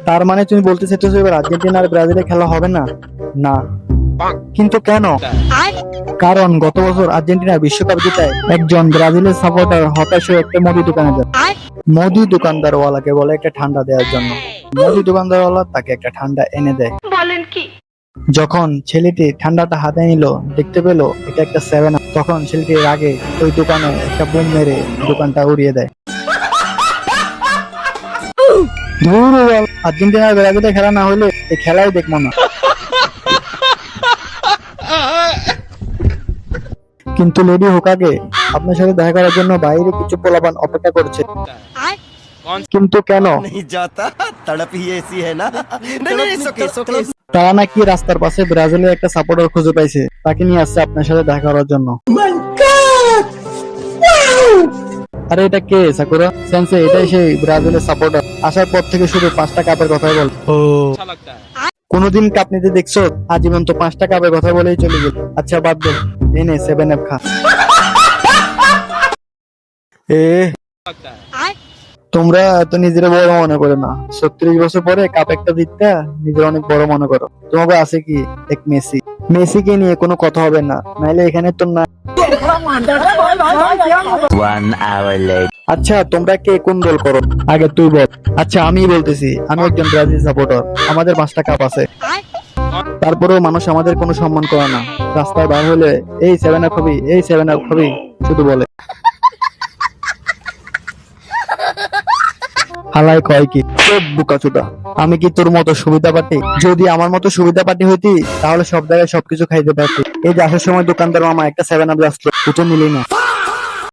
তার মানে তুমি বলতে চাইতেছো এবার আর্জেন্টিনা আর ব্রাজিলের খেলা হবে না? না। কিন্তু কেন? কারণ গত বছর আর্জেন্টিনা বিশ্বকাপ জেতায় একজন ব্রাজিলের সাপোর্টার হতাশ হয়ে একটা মুদি দোকানে যায়। মুদি দোকানদারওয়ালাকে বলে একটা ঠান্ডা দেওয়ার জন্য। মুদি দোকানদারওয়ালা তাকে একটা ঠান্ডা এনে দেয়। বলেন কি? যখন ছেলেটি ঠান্ডাটা হাতে নিল, দেখতে পেল এটা একটা 7 আপ, তখন ছেলেটি রাগে ওই দোকানে একটা বোম মেরে দোকানটা উড়িয়ে দেয়। ধুর বল, আর্জেন্টিনার ব্রাজিলের খেলা না হলে এই খেলাই দেখবো না। কিন্তু লেডি হোকাকে আপনার সাথে দেখা করার জন্য বাইরে কিছু পোলাপান অপেক্ষা করছে। কিন্তু কেন? नहीं जाता तड़प ही ऐसी है ना नहीं नहीं it's okay, it's okay. তারা নাকি রাস্তার পাশে ব্রাজিলের একটা সাপোর্টার খুঁজে পাইছে, তাকে নিয়ে আসছে আপনার সাথে দেখা করার জন্য। আরে এটা কে সাকুরা? সেন্সে, এটাই সেই ব্রাজিলের সাপোর্টার। আসার পর থেকে শুধু 5টা কাপের কথা বল। ও, কোনদিন কাপ নিতে দেখছো? আজীবন তো 5টা কাপের কথা বলেই চলে গেল। আচ্ছা বাদ দে, এনে 7 আপ খা। এ তোমরা তো নিজেরা বড় মনে করো না। 36 বছর পরে কাপ একটা জিততে নিজেরা অনেক বড় মনে করো। তোমাকে আছে কি এক মেসি। মেসিকে নিয়ে কোনো কথা হবে না, নাইলে এখানে তো না। 1 hour later. আচ্ছা তোমরা কে কোন দল করো আগে তুই বল। আচ্ছা আমি বলতেছি, আমি একজন ব্রাজিল সাপোর্টার। আমাদের 5টা কাপ আছে, তারপরেও মানুষ আমাদের কোনো সম্মান করে না। রাস্তায় বার হলে এই 7 আপ হবি, এই 7 আপ হবি শুধু বলে। হালাই কয় কি বুকাচুদা, আমি কি তোর মতো সুবিধা পাটি? যদি আমার মতো সুবিধা পাটি হইতি তাহলে সব জায়গায় সবকিছু খাইতে পারতি। এই যে আসার সময় দোকানদার মামা একটা 7 আপ আসলো, তুই তো নিলি না।